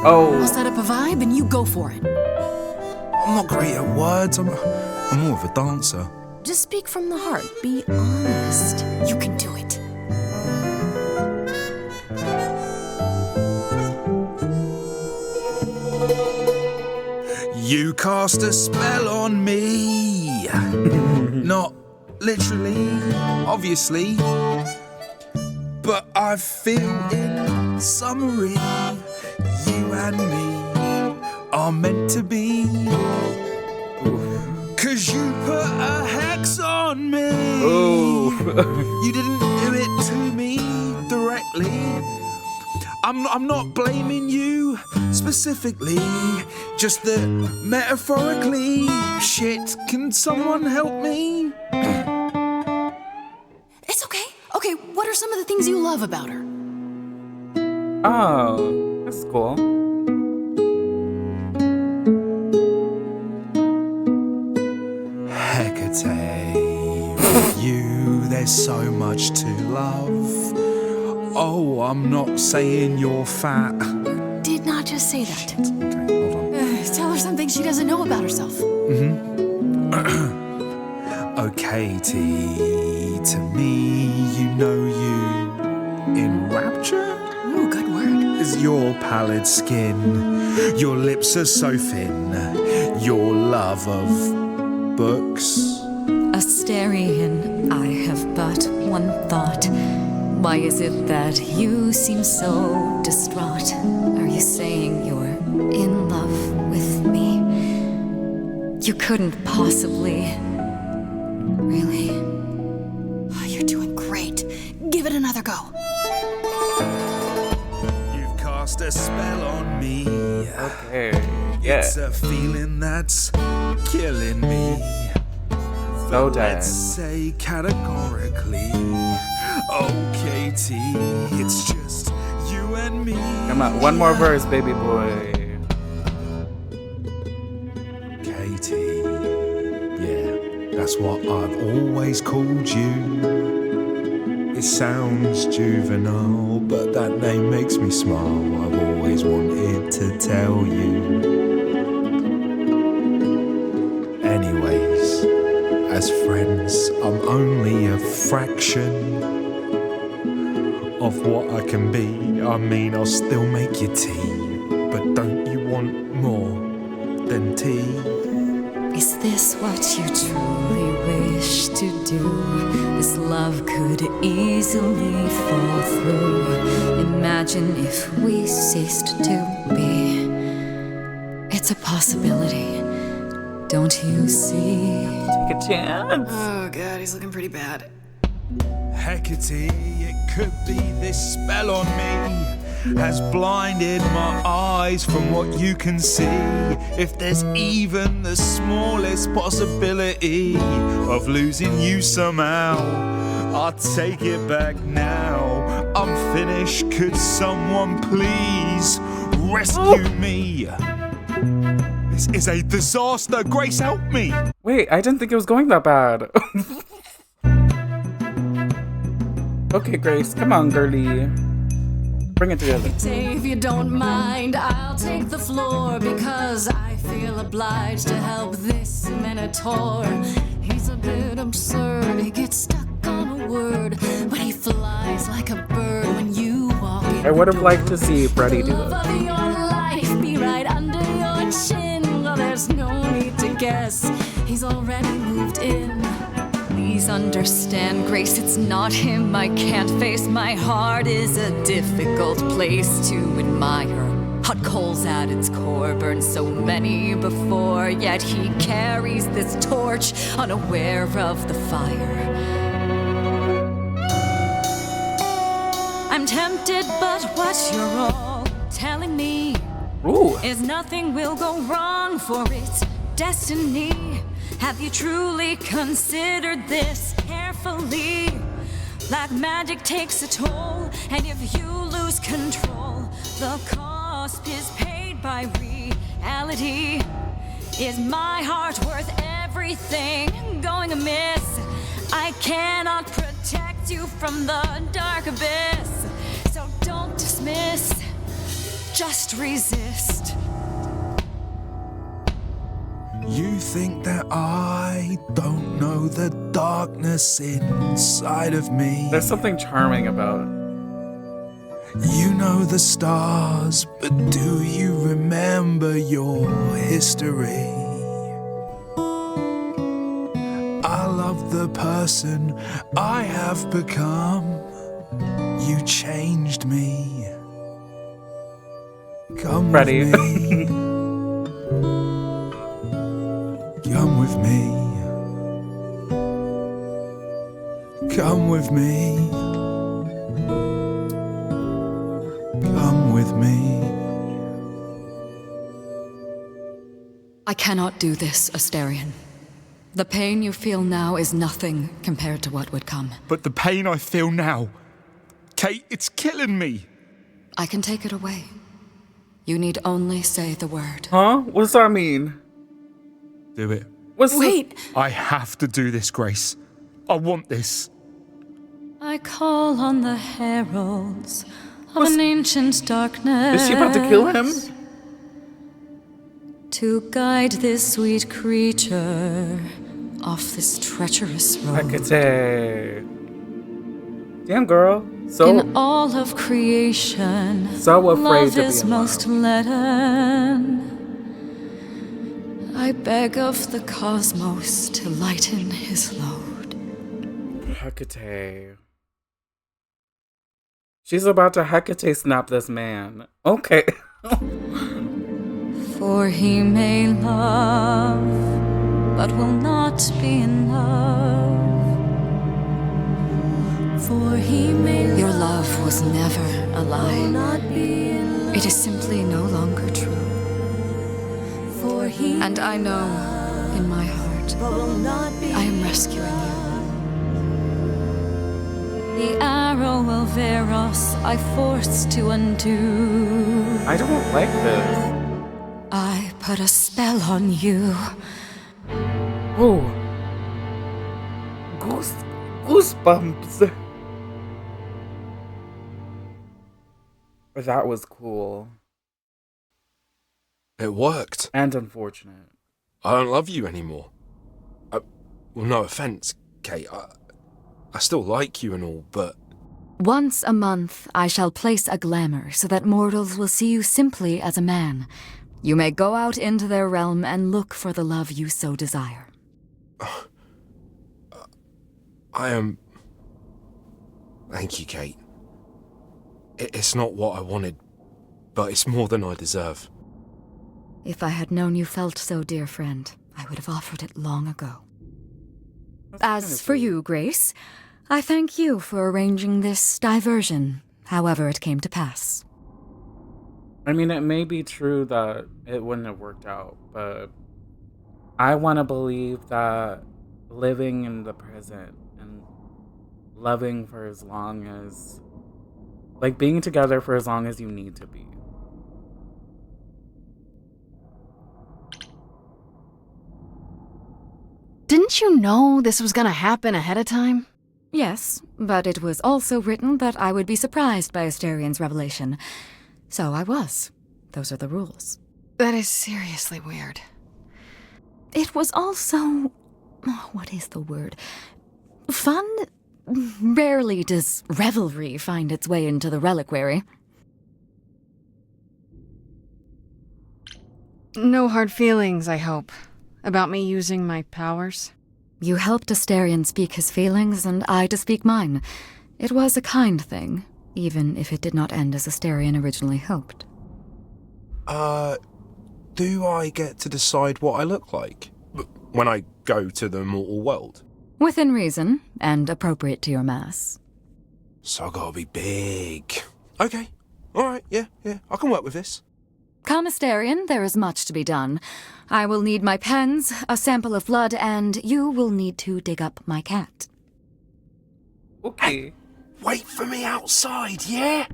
I'll set up a vibe and you go for it. I'm not great at words. I'm more of a dancer. Just speak from the heart. Be honest. You can do it. You cast a spell on me. Not literally, obviously. But I feel in summary, you and me are meant to be. 'Cause you put a hex on me. You didn't do it to me directly. I'm not blaming you specifically, just that metaphorically. Shit, can someone help me? It's okay. Okay, what are some of the things you love about her? Oh, that's cool. Hecate, with you, there's so much to love. Oh, I'm not saying you're fat. Did not just say that. Okay, hold on. Tell her something she doesn't know about herself. Okay, T, to me, you know you enrapture? Ooh, good word. Is your pallid skin, your lips are so thin, your love of books. Asterian, I have but one thought. Why is it that you seem so distraught? Are you saying you're in love with me? You couldn't possibly. Really? Oh, you're doing great. Give it another go. You've cast a spell on me. Okay, yeah. It's a feeling that's killing me. So dead. Let's say categorically. Okay, T, it's just you and me. Come on, one more verse, baby boy. Katie, yeah, that's what I've always called you. It sounds juvenile, but that name makes me smile. I've always wanted to tell you. Anyways, as friends, I'm only a fraction of what I can be. I mean, I'll still make you tea, but don't you want more than tea? Is this what you truly wish to do? This love could easily fall through. Imagine if we ceased to be. It's a possibility. Don't you see? Take a chance. Oh, God, he's looking pretty bad. Hecate, it could be this spell on me has blinded my eyes from what you can see. If there's even the smallest possibility of losing you somehow, I'll take it back now. I'm finished, could someone please rescue me? This is a disaster, Grace, help me! Wait, I didn't think it was going that bad. Okay, Grace, come on, girly. Bring it together. Say if you don't mind, I'll take the floor because I feel obliged to help this minotaur. He's a bit absurd, he gets stuck on a word, but he flies like a bird when you walk in. I would have liked to see Freddie do Love this. of your life be right under your chin. Well, there's no need to guess, he's already moved in. Please understand, Grace, it's not him I can't face. My heart is a difficult place to admire. Hot coals at its core, burned so many before, yet he carries this torch, unaware of the fire. I'm tempted, but what you're all telling me Ooh. is nothing will go wrong, for it's destiny. Have you truly considered this carefully? Black magic takes a toll, and if you lose control, the cost is paid by reality. Is my heart worth everything going amiss? I cannot protect you from the dark abyss, so don't dismiss. just resist. You think that I don't know the darkness inside of me. There's something charming about it. You know the stars, but do you remember your history? I love the person I have become. You changed me. Come Freddie. with me. Come with me. Come with me. Come with me. I cannot do this, Asterion. The pain you feel now is nothing compared to what would come. But the pain I feel now, Kate, it's killing me. I can take it away. You need only say the word. Huh? What does that mean? Do it. Wait! I have to do this, Grace. I want this. I call on the heralds of an ancient darkness. Is she about to kill him? To guide this sweet creature off this treacherous road. Hecate. Damn, girl. So In all of creation, So afraid love to be is alone. most leaden. I beg of the cosmos to lighten his load. Hecate. She's about to Hecate snap this man. Okay. For he may love, but will not be in love. For he may Your love was never a lie. not be in love. It is simply no longer true. For he And I know, in my heart, will not be. I am rescuing you. The arrow of Eros I forced to undo. I don't like this. I put a spell on you. Oh. Goosebumps. That was cool. It worked. And unfortunate. I don't love you anymore. Well, no offense, Kate. I still like you and all, but Once a month, I shall place a glamour so that mortals will see you simply as a man. You may go out into their realm and look for the love you so desire. I am... Thank you, Kate. It's not what I wanted, but it's more than I deserve. If I had known you felt so, dear friend, I would have offered it long ago. As for you, Grace, I thank you for arranging this diversion, however it came to pass. I mean, it may be true that it wouldn't have worked out, but I want to believe that living in the present and loving for as long as, like, being together for as long as you need to be. Didn't you know this was gonna happen ahead of time? Yes, but it was also written that I would be surprised by Asterion's revelation. So I was. Those are the rules. That is seriously weird. It was also... what is the word? Fun? Rarely does revelry find its way into the reliquary. No hard feelings, I hope, about me using my powers. You helped Asterion speak his feelings, and I to speak mine. It was a kind thing, even if it did not end as Asterion originally hoped. Do I get to decide what I look like when I go to the mortal world? Within reason, and appropriate to your mass. So I gotta be big. Okay. Alright, yeah, I can work with this. Come, Asterion, there is much to be done. I will need my pens, a sample of blood, and you will need to dig up my cat. Okay. Wait for me outside, yeah?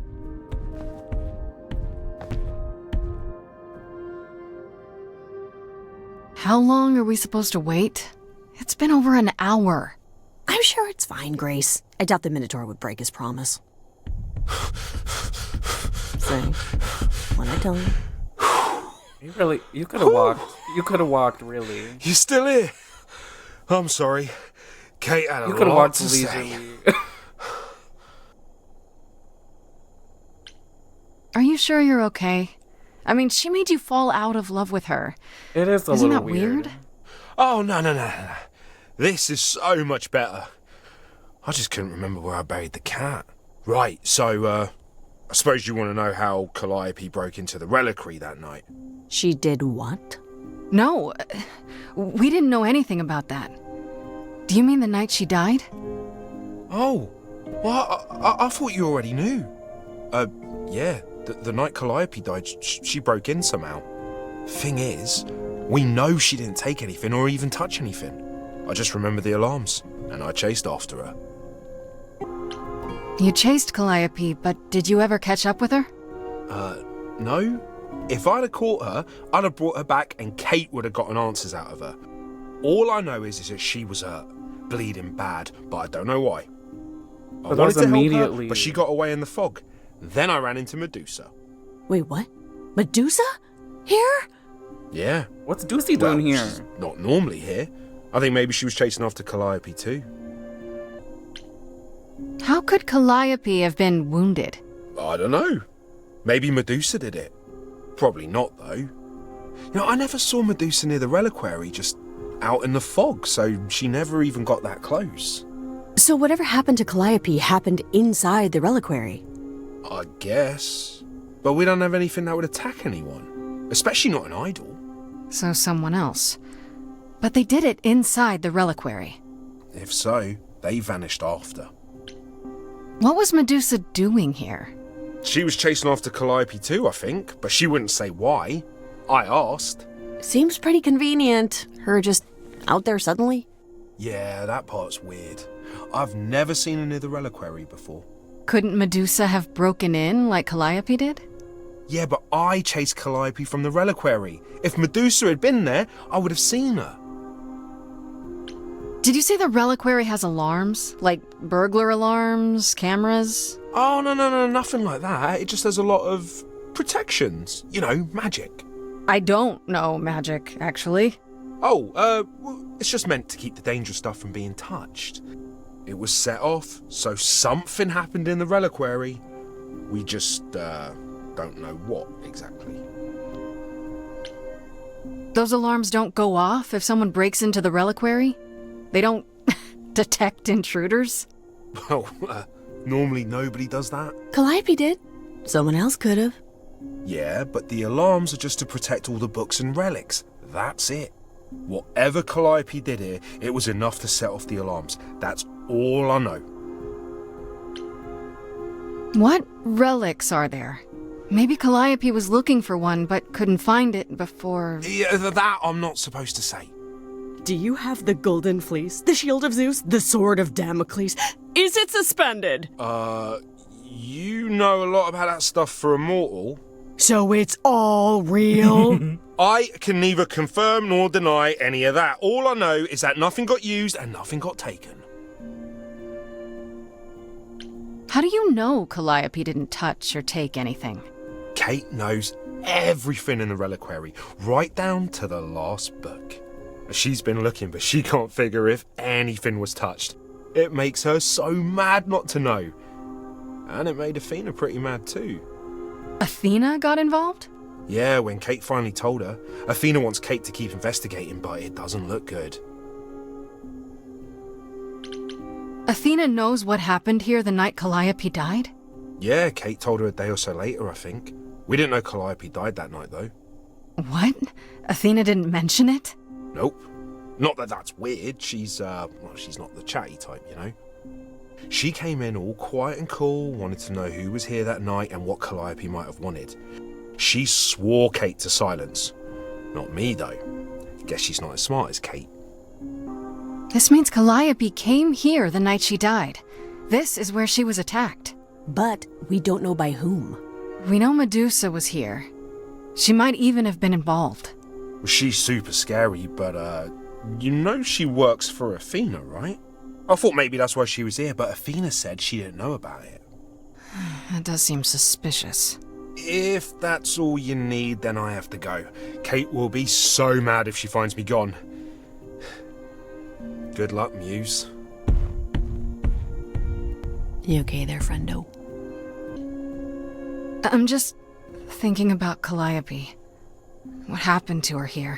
How long are we supposed to wait? It's been over an hour. I'm sure it's fine, Grace. I doubt the Minotaur would break his promise. So say when I tell you. You could have walked really. You still here? I'm sorry. Kate had a You could have lot walked to say. leisurely. Are you sure you're okay? I mean, she made you fall out of love with her. It is a Isn't little that weird? Oh, no. This is so much better. I just couldn't remember where I buried the cat. Right, so, I suppose you want to know how Calliope broke into the reliquary that night. She did what? No, we didn't know anything about that. Do you mean the night she died? Oh, well, I thought you already knew. Yeah, the night Calliope died, she broke in somehow. Thing is, we know she didn't take anything or even touch anything. I just remember the alarms, and I chased after her. You chased Calliope, but did you ever catch up with her? No. If I'd have caught her, I'd have brought her back and Kate would have gotten answers out of her. All I know is that she was hurt, bleeding bad, but I don't know why. I wanted to help her, but she got away in the fog. Then I ran into Medusa. Wait, what? Medusa? Here? Yeah. What's Doocy doing here? She's not normally here. I think maybe she was chasing after Calliope too. How could Calliope have been wounded? I don't know. Maybe Medusa did it. Probably not, though. You know, I never saw Medusa near the reliquary, just out in the fog, so she never even got that close. So whatever happened to Calliope happened inside the reliquary? I guess. But we don't have anything that would attack anyone. Especially not an idol. So someone else. But they did it inside the reliquary. If so, they vanished after. What was Medusa doing here? She was chasing after Calliope too, I think, but she wouldn't say why. I asked. Seems pretty convenient. Her just out there suddenly. Yeah, that part's weird. I've never seen her near the reliquary before. Couldn't Medusa have broken in like Calliope did? Yeah, but I chased Calliope from the reliquary. If Medusa had been there, I would have seen her. Did you say the reliquary has alarms? Like burglar alarms, cameras? Oh, no, nothing like that. It just has a lot of protections. You know, magic. I don't know magic, actually. Oh, well, it's just meant to keep the dangerous stuff from being touched. It was set off, so something happened in the reliquary. We just, don't know what exactly. Those alarms don't go off if someone breaks into the reliquary? They don't detect intruders? Well, normally nobody does that. Calliope did. Someone else could have. Yeah, but the alarms are just to protect all the books and relics. That's it. Whatever Calliope did here, it was enough to set off the alarms. That's all I know. What relics are there? Maybe Calliope was looking for one, but couldn't find it before... Yeah, that I'm not supposed to say. Do you have the golden fleece, the shield of Zeus, the sword of Damocles? Is it suspended? You know a lot about that stuff for a mortal. So it's all real? I can neither confirm nor deny any of that. All I know is that nothing got used and nothing got taken. How do you know Calliope didn't touch or take anything? Kate knows everything in the reliquary, right down to the last book. She's been looking, but she can't figure if anything was touched. It makes her so mad not to know. And it made Athena pretty mad too. Athena got involved? Yeah, when Kate finally told her, Athena wants Kate to keep investigating, but it doesn't look good. Athena knows what happened here the night Calliope died? Yeah, Kate told her a day or so later, I think. We didn't know Calliope died that night, though. What? Athena didn't mention it? Nope. Not that that's weird. She's not the chatty type, you know. She came in all quiet and cool, wanted to know who was here that night and what Calliope might have wanted. She swore Kate to silence. Not me, though. Guess she's not as smart as Kate. This means Calliope came here the night she died. This is where she was attacked. But we don't know by whom. We know Medusa was here. She might even have been involved. She's super scary, but, you know she works for Athena, right? I thought maybe that's why she was here, but Athena said she didn't know about it. That does seem suspicious. If that's all you need, then I have to go. Kate will be so mad if she finds me gone. Good luck, Muse. You okay there, friendo? I'm just thinking about Calliope. What happened to her here?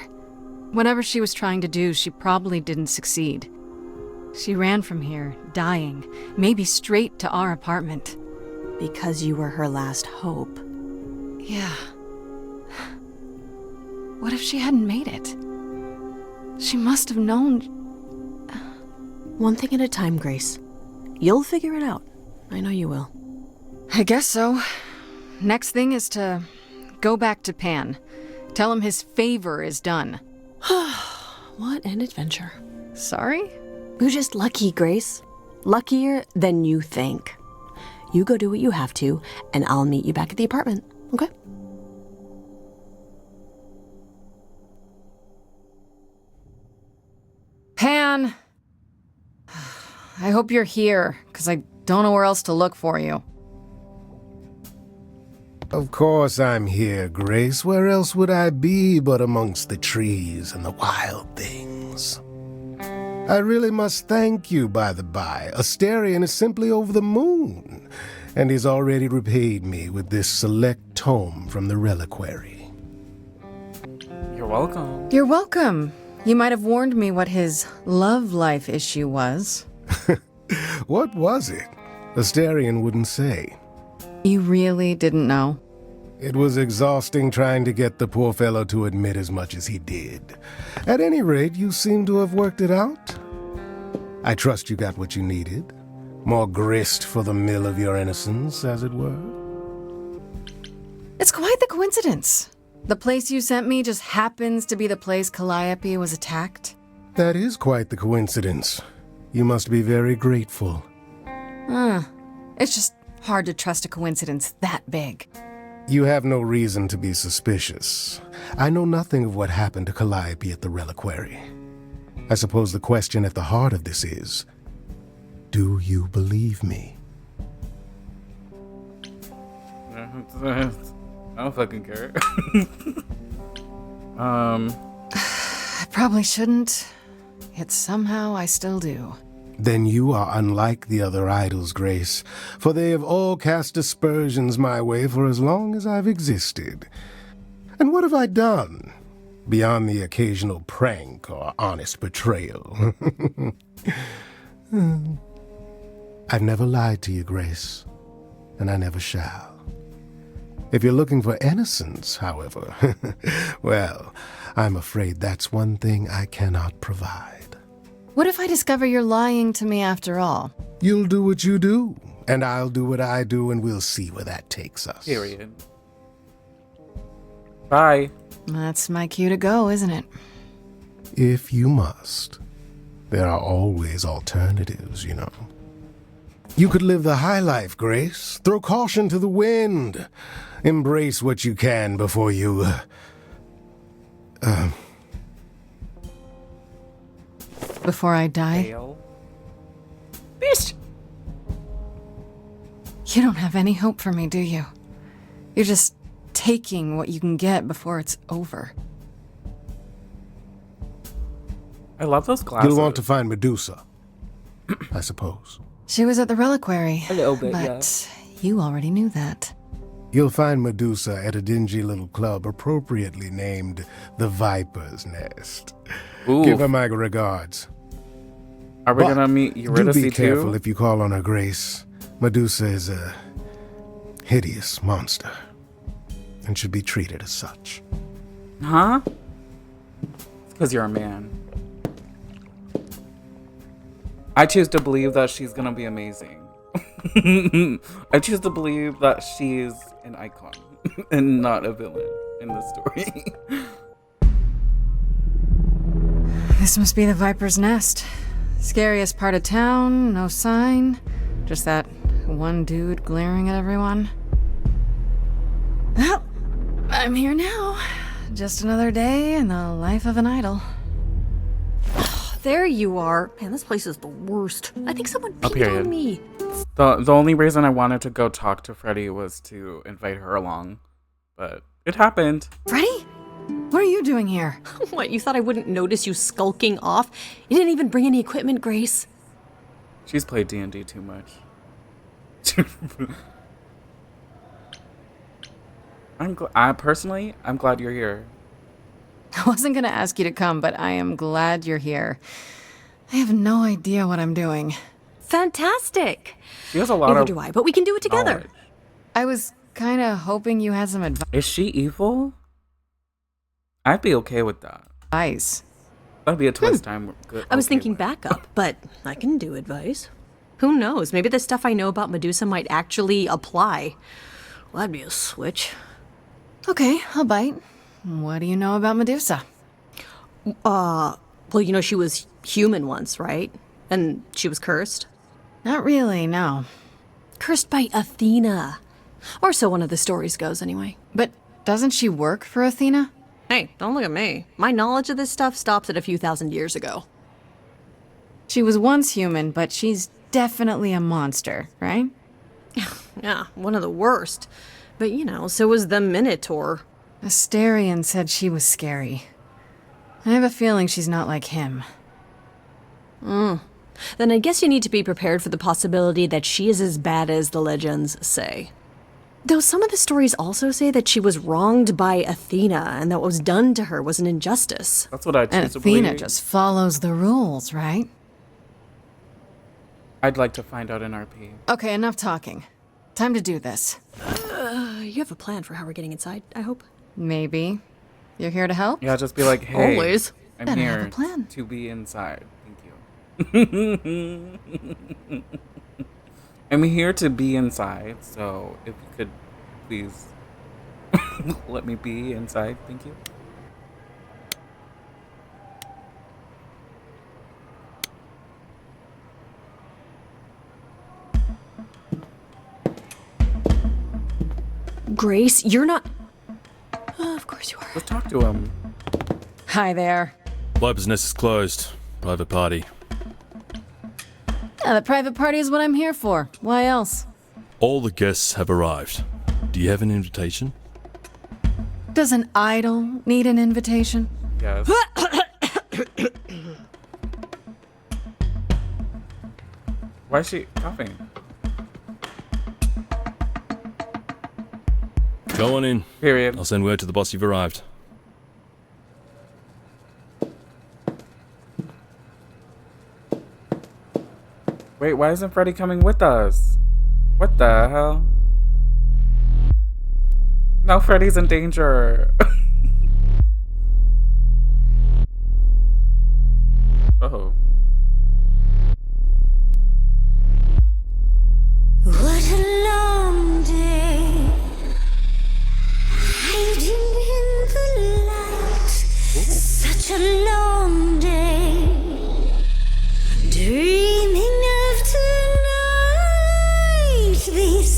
Whatever she was trying to do, she probably didn't succeed. She ran from here, dying, maybe straight to our apartment. Because you were her last hope. Yeah. What if she hadn't made it? She must have known. One thing at a time, Grace. You'll figure it out. I know you will. I guess so. Next thing is to go back to Pan. Tell him his favor is done. What an adventure. Sorry? You're just lucky, Grace. Luckier than you think. You go do what you have to, and I'll meet you back at the apartment, okay? Pan! I hope you're here, because I don't know where else to look for you. Of course I'm here, Grace. Where else would I be but amongst the trees and the wild things? I really must thank you, by the by. Asterion is simply over the moon, and he's already repaid me with this select tome from the reliquary. You're welcome. You're welcome. You might have warned me what his love life issue was. What was it? Asterion wouldn't say. You really didn't know? It was exhausting trying to get the poor fellow to admit as much as he did. At any rate, you seem to have worked it out. I trust you got what you needed. More grist for the mill of your innocence, as it were. It's quite the coincidence. The place you sent me just happens to be the place Calliope was attacked. That is quite the coincidence. You must be very grateful. It's just hard to trust a coincidence that big. You have no reason to be suspicious. I know nothing of what happened to Calliope at the reliquary. I suppose the question at the heart of this is, do you believe me? I don't fucking care. I probably shouldn't, yet somehow I still do. Then you are unlike the other idols, Grace, for they have all cast aspersions my way for as long as I've existed. And what have I done, beyond the occasional prank or honest betrayal? I've never lied to you, Grace, and I never shall. If you're looking for innocence, however, well, I'm afraid that's one thing I cannot provide. What if I discover you're lying to me after all? You'll do what you do, and I'll do what I do, and we'll see where that takes us. Period. Bye. That's my cue to go, isn't it? If you must. There are always alternatives, you know. You could live the high life, Grace. Throw caution to the wind. Embrace what you can before you... Before I die? Fail. Bitch! You don't have any hope for me, do you? You're just taking what you can get before it's over. I love those glasses. You'll want to find Medusa, I suppose. She was at the reliquary. A little bit, but you already knew that. You'll find Medusa at a dingy little club appropriately named the Viper's Nest. Ooh. Give her my regards. Are we But gonna meet Eurydice do be careful too? if you call on her, Grace. Medusa is a hideous monster and should be treated as such. Huh? It's because you're a man. I choose to believe that she's gonna be amazing. I choose to believe that she's an icon and not a villain in the story. This must be the Viper's Nest. Scariest part of town, no sign. Just that one dude glaring at everyone. Well, I'm here now. Just another day in the life of an idol. There you are. Man, this place is the worst. I think someone peed period. on me. The only reason I wanted to go talk to Freddie was to invite her along. but it happened. Freddie? What are you doing here? What, you thought I wouldn't notice you skulking off? You didn't even bring any equipment, Grace. She's played D&D too much. I'm glad you're here. I wasn't gonna ask you to come, but I am glad you're here. I have no idea what I'm doing. Fantastic. She has a lot Neither of do I, but we can do it together. knowledge. I was kind of hoping you had some Is she evil? I'd be okay with that. advice. That'd be a twist I'm good. I was okay thinking with. backup, but I can do advice. Who knows? Maybe the stuff I know about Medusa might actually apply. Well, that'd be a switch. Okay, I'll bite. What do you know about Medusa? Well, she was human once, right? And she was cursed? Not really, no. Cursed by Athena. Or so one of the stories goes, anyway. But doesn't she work for Athena? Hey, don't look at me. My knowledge of this stuff stops at a few thousand years ago. She was once human, but she's definitely a monster, right? Yeah, one of the worst. But, so was the Minotaur. Asterion said she was scary. I have a feeling she's not like him. Then I guess you need to be prepared for the possibility that she is as bad as the legends say. Though some of the stories also say that she was wronged by Athena and that what was done to her was an injustice. That's what I choose And to Athena believe. just follows the rules, right? I'd like to find out in RP. Okay, enough talking. Time to do this. You have a plan for how we're getting inside, I hope? Maybe. You're here to help? Yeah, just be like, hey, Always. I'm Better have here a plan. to be inside. Thank you. I'm here to be inside, so if you could please let me be inside, thank you. Grace, you're not... of course you are. Let's talk to him. Hi there. Blow business is closed. Private party. Yeah, the private party is what I'm here for. Why else? All the guests have arrived. Do you have an invitation? Does an idol need an invitation? Yes. Why is she coughing? Go on in. Period. I'll send word to the boss you've arrived. Wait, why isn't Freddy coming with us? What the hell? No, Freddy's in danger. Oh. What a long day, hiding in the light. Such a long day, dreaming of tonight. This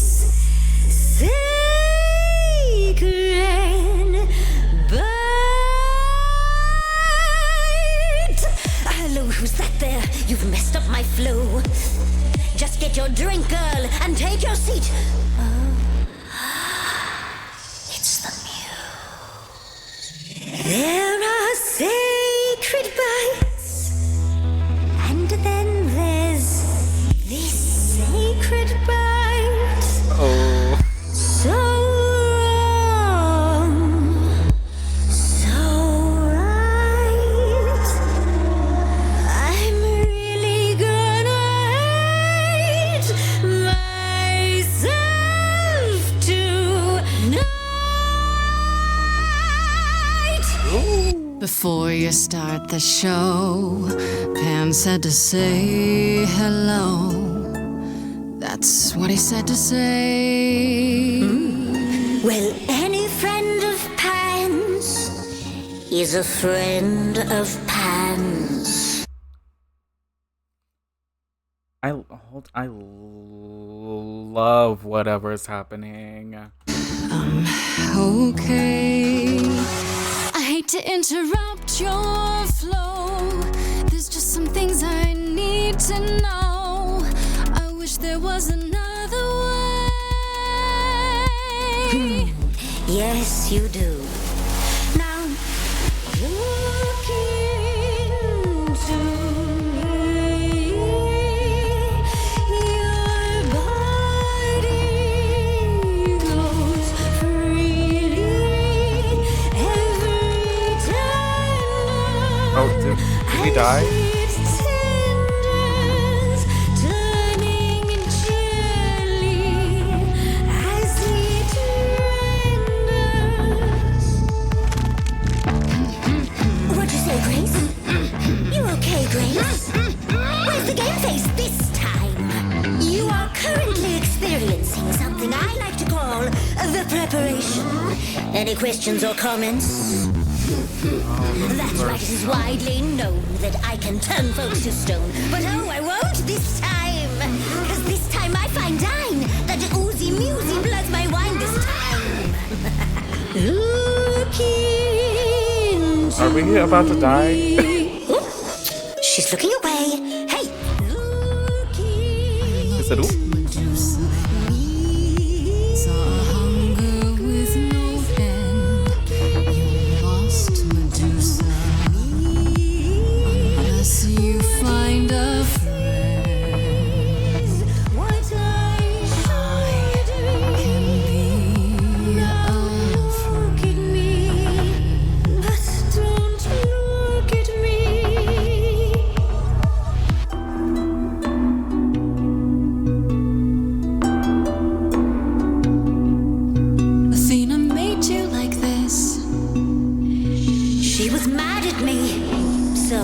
sacred bite. Hello, who's that there? You've messed up my flow. Just get your drink, girl, and take your seat. Oh, it's the muse. There are sacred bites, and then there's this sacred bite. Oh. So wrong, so right. I'm really gonna hate myself tonight. Before you start the show, Pan said to say hello. That's what he said to say. Well, any friend of Pan's is a friend of Pan's. I love whatever's happening. Okay. I hate to interrupt your flow. There's just some things I need to know. I wish there was another way. Yes, you do. Now, look into me. Your body glows freely every time. Oh, did he die? It tenders, turning gently as it renders. What'd you say, Grace? You okay, Grace? Where's the game face this time? You are currently experiencing something I like to call the preparation. Any questions or comments? That's right, it is widely known that I can turn folks to stone. But oh, I won't this time. Cause this time I find dine that oozy musy bloods my wine this time. Look into Are we about to die? Ooh, she's looking away. Hey, look Is it? Ooh. Saw hunger with no end. You lost Medusa. Unless you find a friend, what I can be a look at me, but don't look at me. Athena made you like this. She was mad at me, so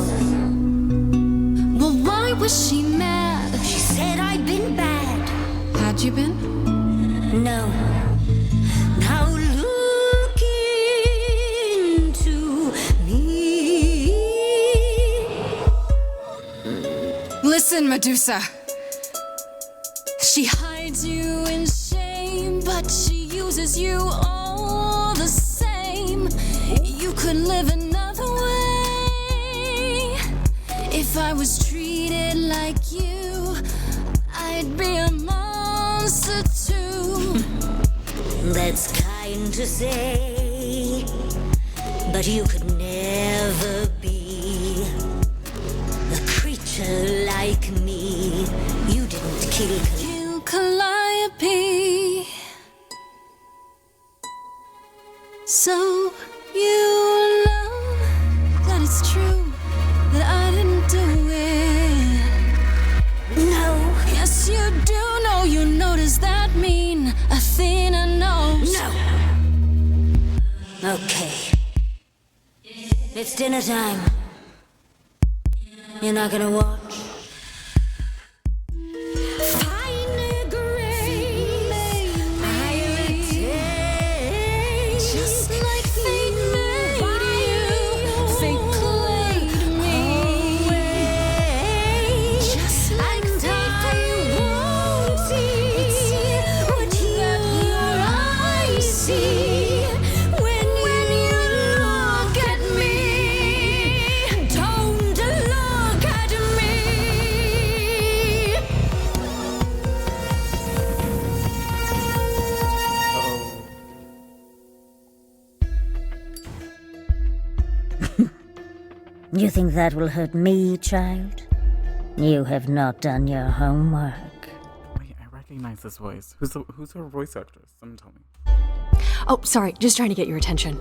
Well, why was she mad? she said I'd been bad. Had you been? No. Now look into me. Listen, Medusa. She hides you in shame, but she uses you all the same. You could live another way. If I was treated like you, I'd be a monster too. That's kind to say, but you could never be a creature like me. You didn't kill Calliope. So you know that it's true that I didn't do it. No. Yes, you do know. You know, does that mean Athena knows? No. Okay. It's dinner time. You're not gonna watch? Fine grace, I'll take Just like fate made you, fate played me. Just like fate won't see what your eyes see when you look at me. Don't look at me. You think that will hurt me, child? You have not done your homework. Wait, I recognize this voice. Who's her voice actress? Someone tell me. Oh, sorry, just trying to get your attention.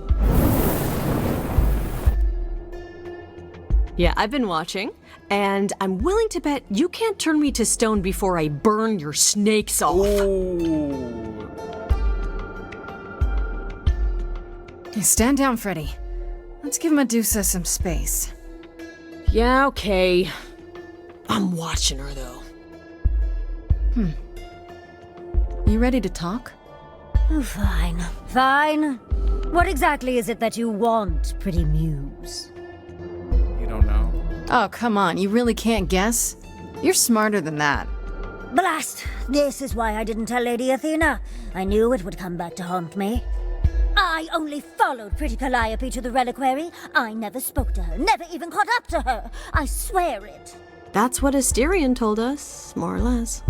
Yeah, I've been watching, and I'm willing to bet you can't turn me to stone before I burn your snakes off. Hey, stand down, Freddy. Let's give Medusa some space. Yeah, okay. I'm watching her, though. You ready to talk? Oh, fine. Fine. What exactly is it that you want, pretty muse? You don't know? Oh, come on. You really can't guess? You're smarter than that. Blast! This is why I didn't tell Lady Athena. I knew it would come back to haunt me. I only followed pretty Calliope to the reliquary. I never spoke to her, never even caught up to her. I swear it. That's what Asterion told us, more or less.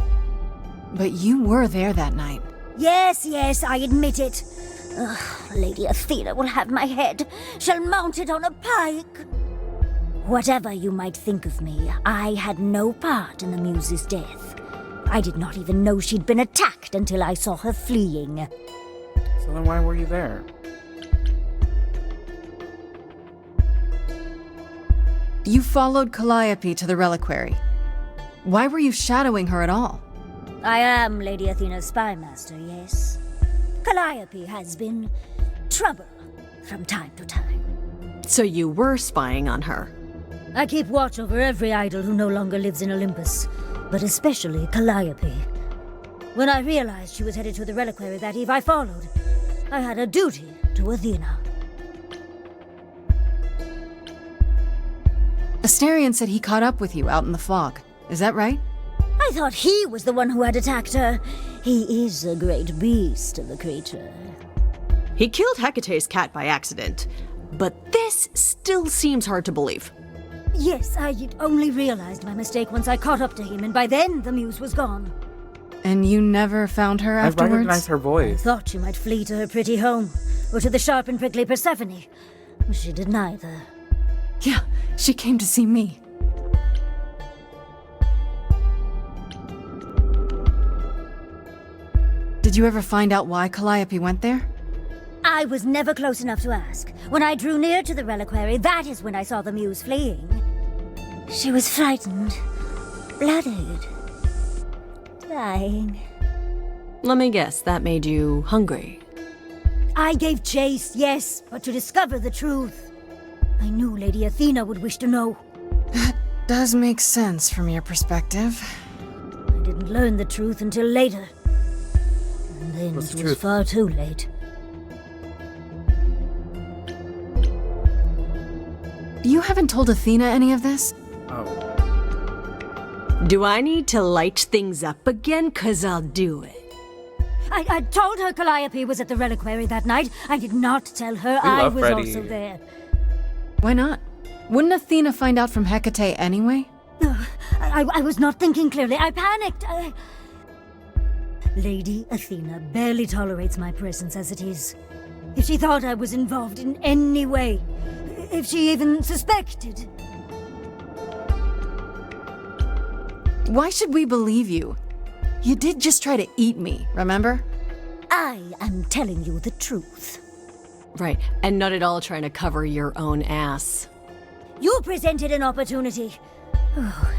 But you were there that night. Yes, I admit it. Lady Athena will have my head. She'll mount it on a pike. Whatever you might think of me, I had no part in the Muse's death. I did not even know she'd been attacked until I saw her fleeing. So then why were you there? You followed Calliope to the reliquary. Why were you shadowing her at all? I am Lady Athena's spy master, yes. Calliope has been trouble from time to time. So you were spying on her? I keep watch over every idol who no longer lives in Olympus, but especially Calliope. When I realized she was headed to the reliquary that eve, I followed. I had a duty to Athena. Asterion said he caught up with you out in the fog. Is that right? I thought he was the one who had attacked her. He is a great beast of a creature. He killed Hecate's cat by accident, but this still seems hard to believe. Yes, I only realized my mistake once I caught up to him, and by then the muse was gone. And you never found her afterwards? I recognize her I voice. thought she might flee to her pretty home, or to the sharp and prickly Persephone. She did neither. Yeah, she came to see me. Did you ever find out why Calliope went there? I was never close enough to ask. When I drew near to the reliquary, that is when I saw the muse fleeing. She was frightened, bloodied, dying. Let me guess, that made you hungry. I gave chase, yes, but to discover the truth. I knew Lady Athena would wish to know. That does make sense from your perspective. I didn't learn the truth until later. And then What's the it was truth? far too late. You haven't told Athena any of this? Oh. Do I need to light things up again? 'Cause I'll do it. I told her Calliope was at the reliquary that night. I did not tell her We I love was Freddie. also there. Why not? Wouldn't Athena find out from Hecate anyway? I was not thinking clearly. I panicked. Lady Athena barely tolerates my presence as it is. If she thought I was involved in any way, if she even suspected. Why should we believe you? You did just try to eat me, remember? I am telling you the truth. Right, and not at all trying to cover your own ass. You presented an opportunity. Oh,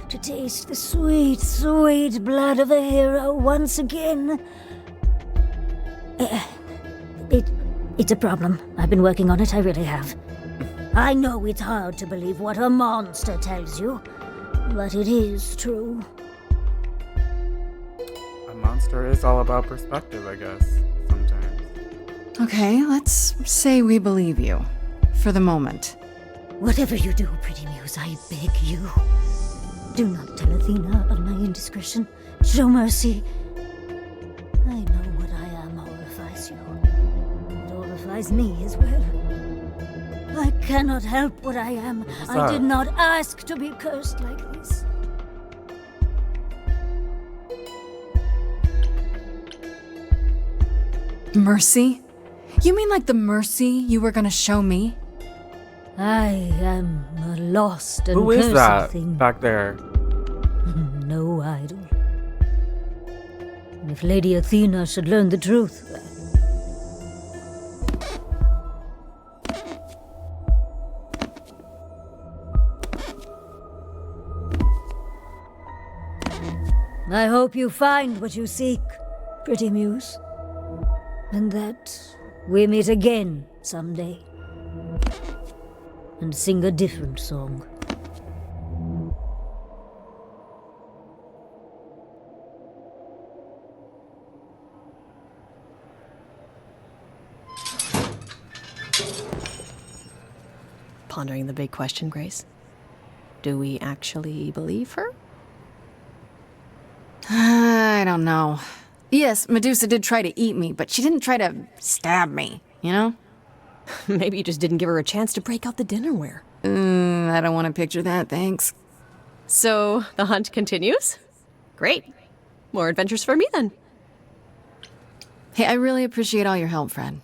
to taste the sweet, sweet blood of a hero once again. It's a problem. I've been working on it, I really have. I know it's hard to believe what a monster tells you, but it is true. A monster is all about perspective, I guess, sometimes. Okay, let's say we believe you. For the moment. Whatever you do, pretty muse, I beg you. Do not tell Athena of my indiscretion. Show mercy. I know what I am horrifies you. It horrifies me as well. I cannot help what I am. I did not ask to be cursed like this. Mercy? You mean like the mercy you were gonna show me? I am a lost and Who is cursed that thing. back there? No idol. And if Lady Athena should learn the truth, I hope you find what you seek, pretty muse. And that we meet again someday. And sing a different song. Pondering the big question, Grace. Do we actually believe her? I don't know. Yes, Medusa did try to eat me, but she didn't try to stab me, you know? Maybe you just didn't give her a chance to break out the dinnerware. I don't want to picture that, thanks. So, the hunt continues? Great. More adventures for me then. Hey, I really appreciate all your help, Fred.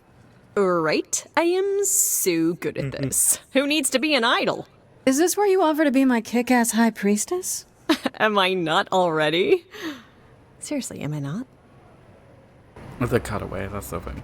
Right? I am so good at this. Who needs to be an idol? Is this where you offer to be my kick-ass high priestess? Am I not already? Seriously, am I not? With a cutaway, that's so funny.